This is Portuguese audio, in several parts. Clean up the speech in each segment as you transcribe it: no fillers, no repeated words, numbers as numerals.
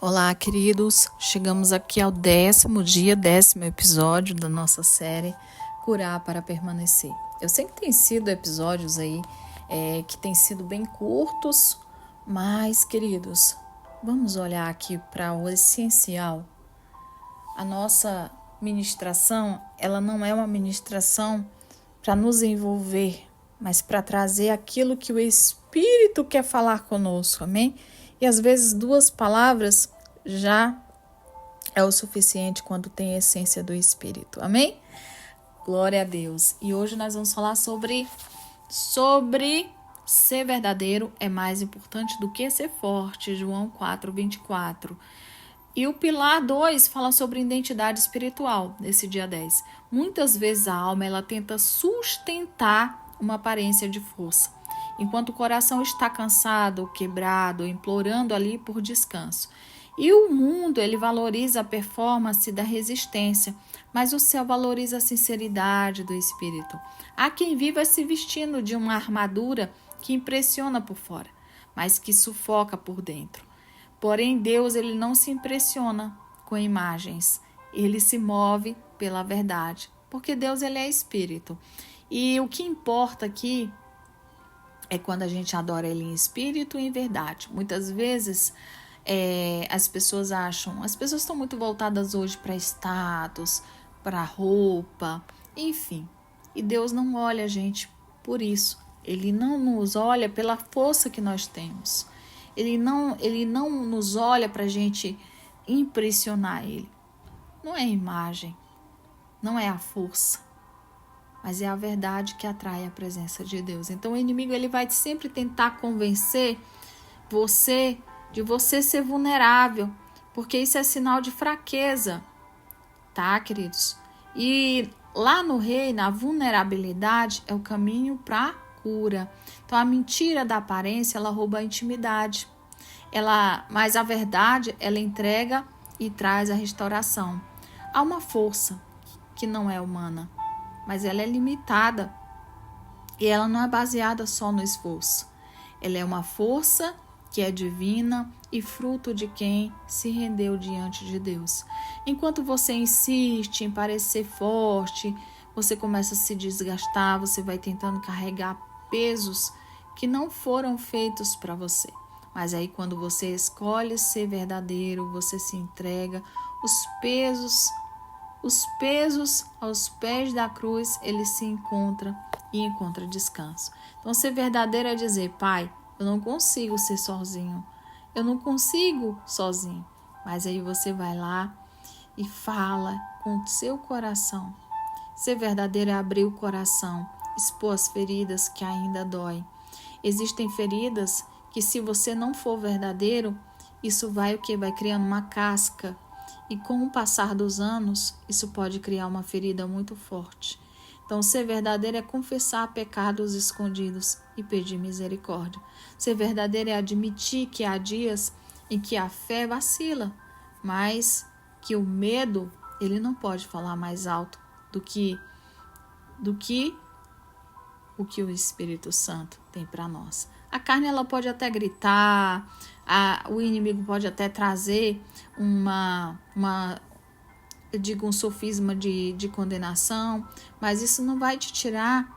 Olá, queridos. Chegamos aqui ao 10º dia, 10º episódio da nossa série Curar para Permanecer. Eu sei que tem sido episódios aí que têm sido bem curtos, mas, queridos, vamos olhar aqui para o essencial. A nossa ministração, ela não é uma ministração para nos envolver, mas para trazer aquilo que o Espírito quer falar conosco, amém? E às vezes 2 palavras já é o suficiente quando tem a essência do Espírito, amém? Glória a Deus. E hoje nós vamos falar sobre ser verdadeiro é mais importante do que ser forte, João 4:24. E o pilar 2 fala sobre identidade espiritual, nesse dia 10. Muitas vezes a alma ela tenta sustentar uma aparência de força, enquanto o coração está cansado, quebrado, implorando ali por descanso. E o mundo ele valoriza a performance da resistência, mas o céu valoriza a sinceridade do espírito. Há quem viva se vestindo de uma armadura que impressiona por fora, mas que sufoca por dentro. Porém, Deus ele não se impressiona com imagens, ele se move pela verdade, porque Deus ele é espírito. E o que importa aqui é quando a gente adora ele em espírito e em verdade. Muitas vezes as pessoas estão muito voltadas hoje para status, para roupa, enfim. E Deus não olha a gente por isso. Ele não nos olha pela força que nós temos. Ele não nos olha para a gente impressionar ele. Não é a imagem, não é a força, mas é a verdade que atrai a presença de Deus. Então o inimigo ele vai sempre tentar convencer você de você ser vulnerável, porque isso é sinal de fraqueza, tá, queridos? E lá no reino, a vulnerabilidade é o caminho para cura. Então a mentira da aparência, ela rouba a intimidade. Mas a verdade, ela entrega e traz a restauração. Há uma força que não é humana, mas ela é limitada e ela não é baseada só no esforço. Ela é uma força que é divina e fruto de quem se rendeu diante de Deus. Enquanto você insiste em parecer forte, você começa a se desgastar, você vai tentando carregar pesos que não foram feitos para você. Mas aí quando você escolhe ser verdadeiro, você se entrega, os pesos aos pés da cruz, ele se encontra e encontra descanso. Então ser verdadeiro é dizer, Pai, eu não consigo ser sozinho, eu não consigo sozinho. Mas aí você vai lá e fala com o seu coração. Ser verdadeiro é abrir o coração, expor as feridas que ainda doem. Existem feridas que se você não for verdadeiro, isso vai criando uma casca. E com o passar dos anos, isso pode criar uma ferida muito forte. Então, ser verdadeiro é confessar pecados escondidos e pedir misericórdia. Ser verdadeiro é admitir que há dias em que a fé vacila, mas que o medo, ele não pode falar mais alto do que o que o Espírito Santo tem para nós. A carne ela pode até gritar, o inimigo pode até trazer um sofisma de condenação, mas isso não vai te tirar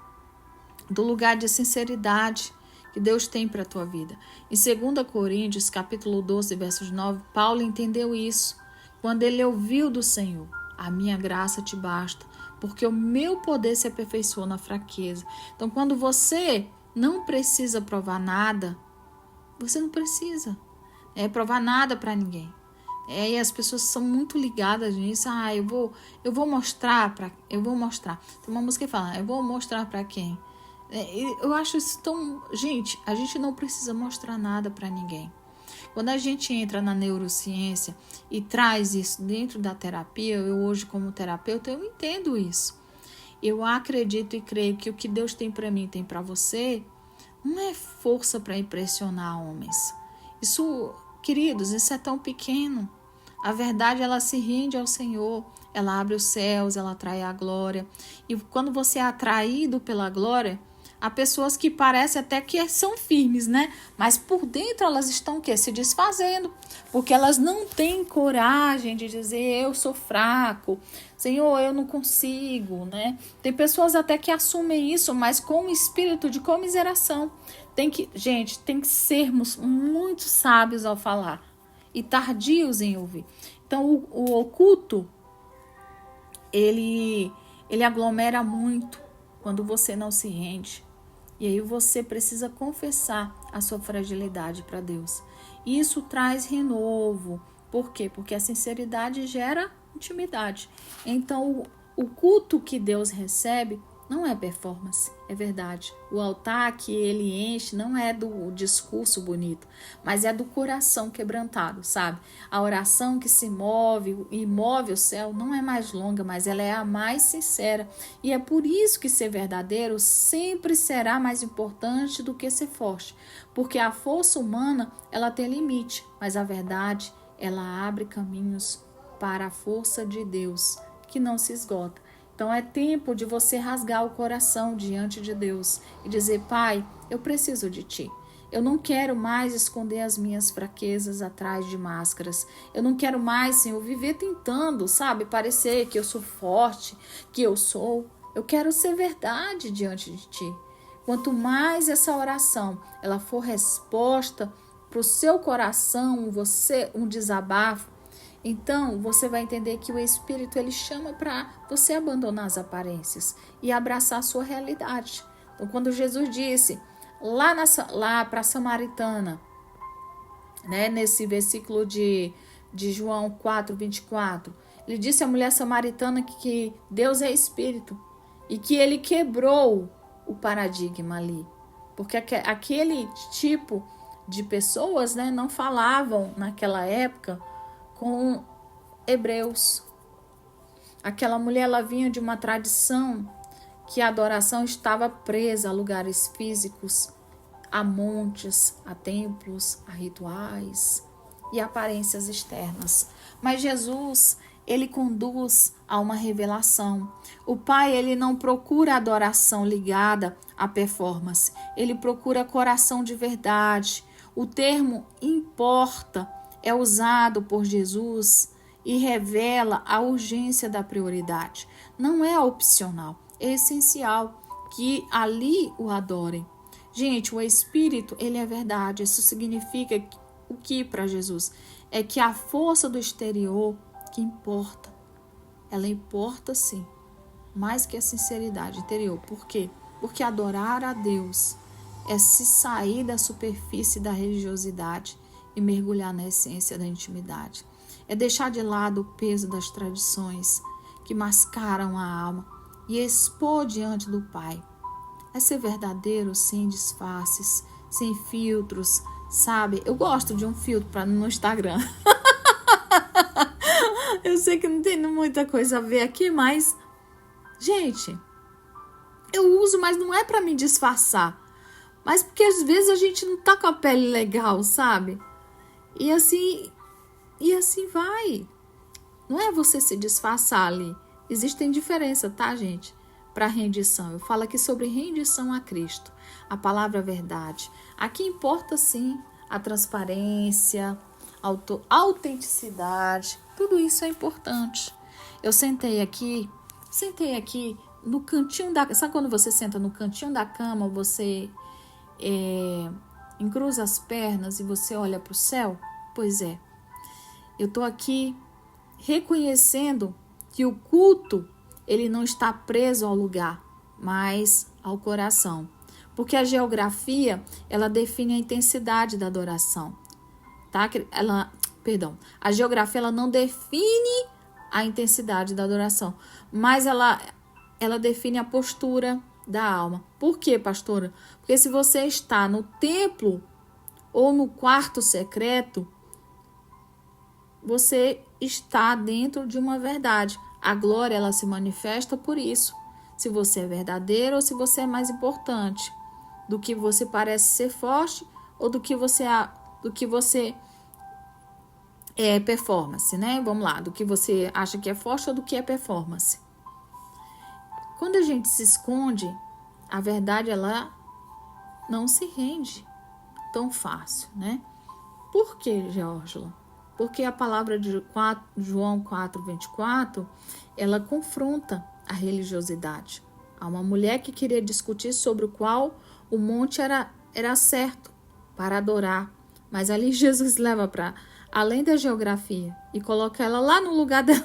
do lugar de sinceridade que Deus tem para a tua vida. Em 2 Coríntios, capítulo 12, versos 9, Paulo entendeu isso quando ele ouviu do Senhor: a minha graça te basta, porque o meu poder se aperfeiçoa na fraqueza. Então, quando você não precisa provar nada, você não precisa provar nada para ninguém. E as pessoas são muito ligadas nisso. Eu vou mostrar. Tem uma música que fala, eu vou mostrar para quem? Eu acho isso tão... Gente, a gente não precisa mostrar nada para ninguém. Quando a gente entra na neurociência e traz isso dentro da terapia, eu hoje como terapeuta, eu entendo isso. Eu acredito e creio que o que Deus tem para mim, tem para você, não é força para impressionar homens. Isso, queridos, isso é tão pequeno. A verdade, ela se rende ao Senhor, ela abre os céus, ela atrai a glória. E quando você é atraído pela glória, Há pessoas que parecem até que são firmes, né? Mas por dentro elas estão o quê? Se desfazendo. Porque elas não têm coragem de dizer, eu sou fraco, Senhor, eu não consigo, né? Tem pessoas até que assumem isso, mas com um espírito de comiseração. Gente, tem que sermos muito sábios ao falar e tardios em ouvir. Então, o oculto, ele aglomera muito quando você não se rende. E aí você precisa confessar a sua fragilidade para Deus. Isso traz renovo. Por quê? Porque a sinceridade gera intimidade. Então, o culto que Deus recebe não é performance, é verdade. O altar que ele enche não é do discurso bonito, mas é do coração quebrantado, sabe? A oração que se move e move o céu não é mais longa, mas ela é a mais sincera. E é por isso que ser verdadeiro sempre será mais importante do que ser forte. Porque a força humana, ela tem limite, mas a verdade, ela abre caminhos para a força de Deus, que não se esgota. Então é tempo de você rasgar o coração diante de Deus e dizer, Pai, eu preciso de Ti. Eu não quero mais esconder as minhas fraquezas atrás de máscaras. Eu não quero mais, Senhor, viver tentando, sabe, parecer que eu sou forte, que eu sou. Eu quero ser verdade diante de Ti. Quanto mais essa oração ela for resposta para o seu coração, um desabafo, então, você vai entender que o Espírito ele chama para você abandonar as aparências e abraçar a sua realidade. Então, quando Jesus disse lá para a Samaritana, né, nesse versículo de João 4:24, ele disse à mulher samaritana que Deus é Espírito e que ele quebrou o paradigma ali. Porque aquele tipo de pessoas, né, não falavam naquela época com hebreus. Aquela mulher ela vinha de uma tradição que a adoração estava presa a lugares físicos, a montes, a templos, a rituais e aparências externas. Mas Jesus, ele conduz a uma revelação. O Pai, ele não procura adoração ligada à performance. Ele procura coração de verdade. O termo importa é usado por Jesus e revela a urgência da prioridade. Não é opcional, é essencial que ali o adorem. Gente, o Espírito, ele é verdade. Isso significa o que para Jesus? É que a força do exterior que importa. Ela importa sim, mais que a sinceridade interior. Por quê? Porque adorar a Deus é se sair da superfície da religiosidade e mergulhar na essência da intimidade. É deixar de lado o peso das tradições que mascaram a alma e expor diante do Pai. É ser verdadeiro sem disfarces, sem filtros, sabe? Eu gosto de um filtro no Instagram. Eu sei que não tem muita coisa a ver aqui, mas, gente, eu uso, mas não é para me disfarçar. Mas porque às vezes a gente não tá com a pele legal, sabe? E assim vai. Não é você se disfarçar ali. Existem diferenças, tá, gente? Para rendição. Eu falo aqui sobre rendição a Cristo. A palavra é verdade. Aqui importa sim a transparência, a autenticidade. Tudo isso é importante. Eu sentei aqui no cantinho da... Sabe quando você senta no cantinho da cama, você encruza as pernas e você olha para o céu? Pois é. Eu estou aqui reconhecendo que o culto, ele não está preso ao lugar, mas ao coração. Porque a geografia, ela define a intensidade da adoração. Tá? A geografia, ela não define a intensidade da adoração, mas ela define a postura da alma. Por quê, pastora? Porque se você está no templo ou no quarto secreto, você está dentro de uma verdade. A glória, ela se manifesta por isso. Se você é verdadeiro ou se você é mais importante do que você parece ser forte ou do que você é performance, né? Vamos lá, do que você acha que é forte ou do que é performance. Quando a gente se esconde, a verdade, ela não se rende tão fácil, né? Por que, Geórgila? Porque a palavra de João 4:24, ela confronta a religiosidade. Há uma mulher que queria discutir sobre o qual o monte era certo para adorar, mas ali Jesus leva para além da geografia e coloca ela lá no lugar dela.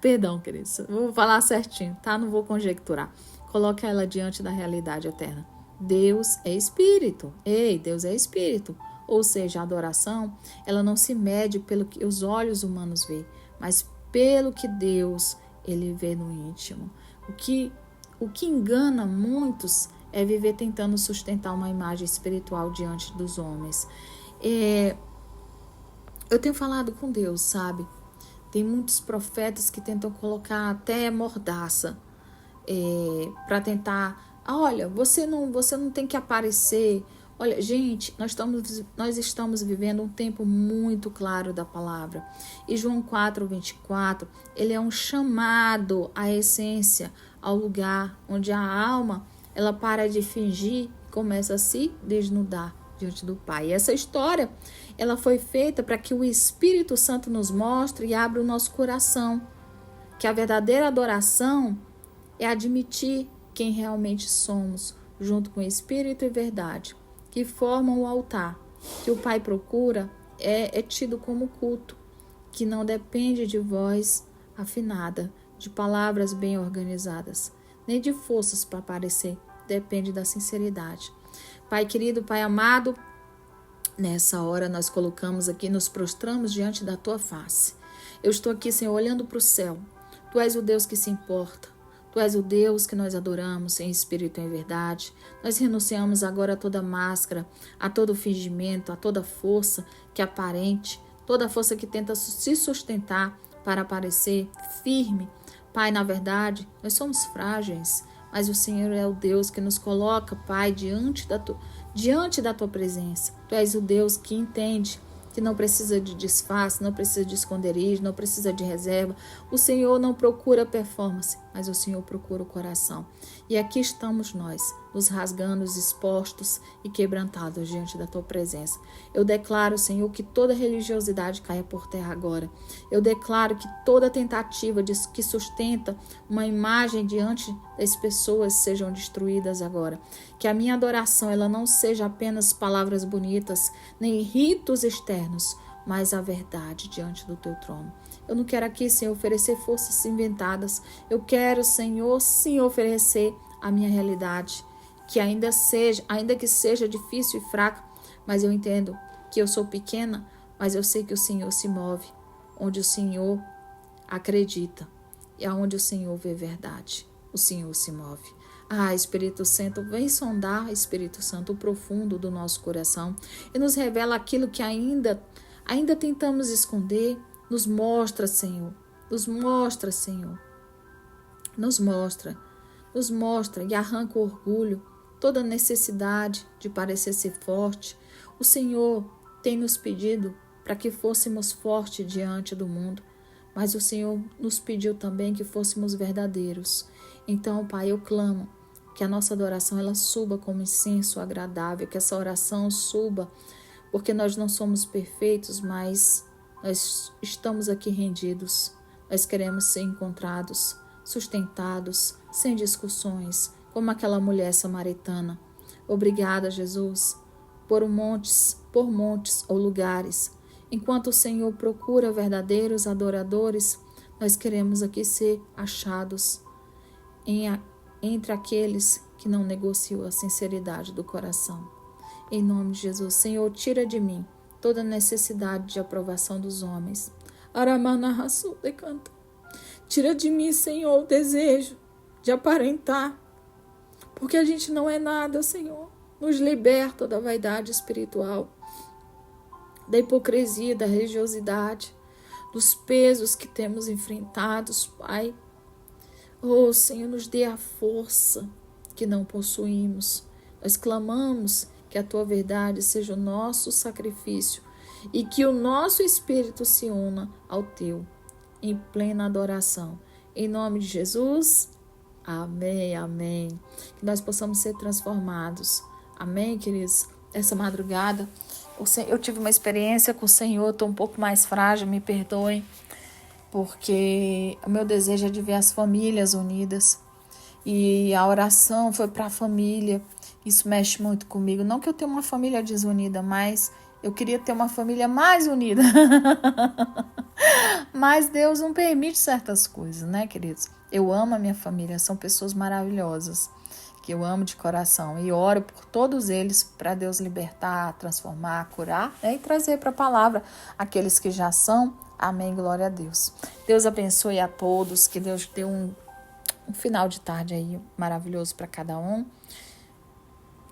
Perdão, queridos, vou falar certinho, tá? Não vou conjecturar. Coloca ela diante da realidade eterna. Deus é espírito. Ei, Deus é espírito. Ou seja, a adoração, ela não se mede pelo que os olhos humanos veem, mas pelo que Deus, ele vê no íntimo. O que engana muitos é viver tentando sustentar uma imagem espiritual diante dos homens. Eu tenho falado com Deus, sabe? Tem muitos profetas que tentam colocar até mordaça para tentar, olha, você não tem que aparecer. Olha, gente, nós estamos vivendo um tempo muito claro da palavra. E João 4:24, ele é um chamado à essência, ao lugar onde a alma, ela para de fingir e começa a se desnudar diante do Pai. E essa história, ela foi feita para que o Espírito Santo nos mostre e abra o nosso coração. Que a verdadeira adoração é admitir quem realmente somos, junto com Espírito e verdade, que formam o altar, que o Pai procura, é tido como culto, que não depende de voz afinada, de palavras bem organizadas, nem de forças para aparecer, depende da sinceridade. Pai querido, Pai amado, nessa hora nós colocamos aqui, nos prostramos diante da Tua face. Eu estou aqui, Senhor, olhando para o céu. Tu és o Deus que se importa. Tu és o Deus que nós adoramos em espírito e em verdade. Nós renunciamos agora a toda máscara, a todo fingimento, a toda força que é aparente, toda força que tenta se sustentar para parecer firme. Pai, na verdade, nós somos frágeis, mas o Senhor é o Deus que nos coloca, Pai, diante da Tua presença. Tu és o Deus que entende que não precisa de disfarce, não precisa de esconderijo, não precisa de reserva. O Senhor não procura performance, mas o Senhor procura o coração. E aqui estamos nós, nos rasgando, expostos e quebrantados diante da Tua presença. Eu declaro, Senhor, que toda religiosidade caia por terra agora. Eu declaro que toda tentativa que sustenta uma imagem diante das pessoas sejam destruídas agora. Que a minha adoração ela não seja apenas palavras bonitas, nem ritos externos, mas a verdade diante do Teu trono. Eu não quero aqui, Senhor, oferecer forças inventadas. Eu quero, Senhor, sim, oferecer a minha realidade, que ainda que seja difícil e fraca, mas eu entendo que eu sou pequena, mas eu sei que o Senhor se move onde o Senhor acredita e aonde o Senhor vê verdade, o Senhor se move. Espírito Santo, vem sondar, Espírito Santo, o profundo do nosso coração e nos revela aquilo que ainda tentamos esconder. Nos mostra, Senhor. Nos mostra, Senhor. Nos mostra e arranca o orgulho, toda necessidade de parecer ser forte. O Senhor tem nos pedido para que fôssemos fortes diante do mundo, mas o Senhor nos pediu também que fôssemos verdadeiros. Então, Pai, eu clamo que a nossa adoração ela suba como incenso agradável, que essa oração suba, porque nós não somos perfeitos, mas nós estamos aqui rendidos. Nós queremos ser encontrados, sustentados, sem discussões, como aquela mulher samaritana. Obrigada, Jesus, por montes ou lugares. Enquanto o Senhor procura verdadeiros adoradores, nós queremos aqui ser achados entre aqueles que não negociam a sinceridade do coração. Em nome de Jesus, Senhor, tira de mim toda necessidade de aprovação dos homens. Tira de mim, Senhor, o desejo de aparentar, porque a gente não é nada, Senhor. Nos liberta da vaidade espiritual, da hipocrisia, da religiosidade, dos pesos que temos enfrentados, Pai. Oh, Senhor, nos dê a força que não possuímos. Nós clamamos que a Tua verdade seja o nosso sacrifício e que o nosso espírito se una ao Teu em plena adoração. Em nome de Jesus, Amém, amém. Que nós possamos ser transformados. Amém, queridos? Essa madrugada, eu tive uma experiência com o Senhor, estou um pouco mais frágil, me perdoem, porque o meu desejo é de ver as famílias unidas. E a oração foi para a família. Isso mexe muito comigo. Não que eu tenha uma família desunida, mas eu queria ter uma família mais unida. Mas Deus não permite certas coisas, né, queridos? Eu amo a minha família, são pessoas maravilhosas, que eu amo de coração. E oro por todos eles para Deus libertar, transformar, curar, né, e trazer para a palavra aqueles que já são. Amém, glória a Deus. Deus abençoe a todos, que Deus dê um final de tarde aí maravilhoso para cada um.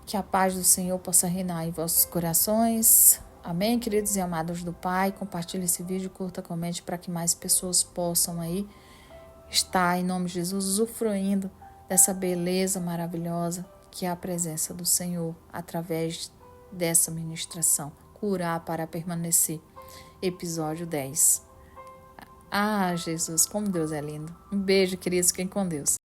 Que a paz do Senhor possa reinar em vossos corações. Amém, queridos e amados do Pai. Compartilhe esse vídeo, curta, comente para que mais pessoas possam aí estar, em nome de Jesus, usufruindo dessa beleza maravilhosa que é a presença do Senhor através dessa ministração. Curar para permanecer. Episódio 10. Ah, Jesus, como Deus é lindo. Um beijo, queridos. Fiquem com Deus.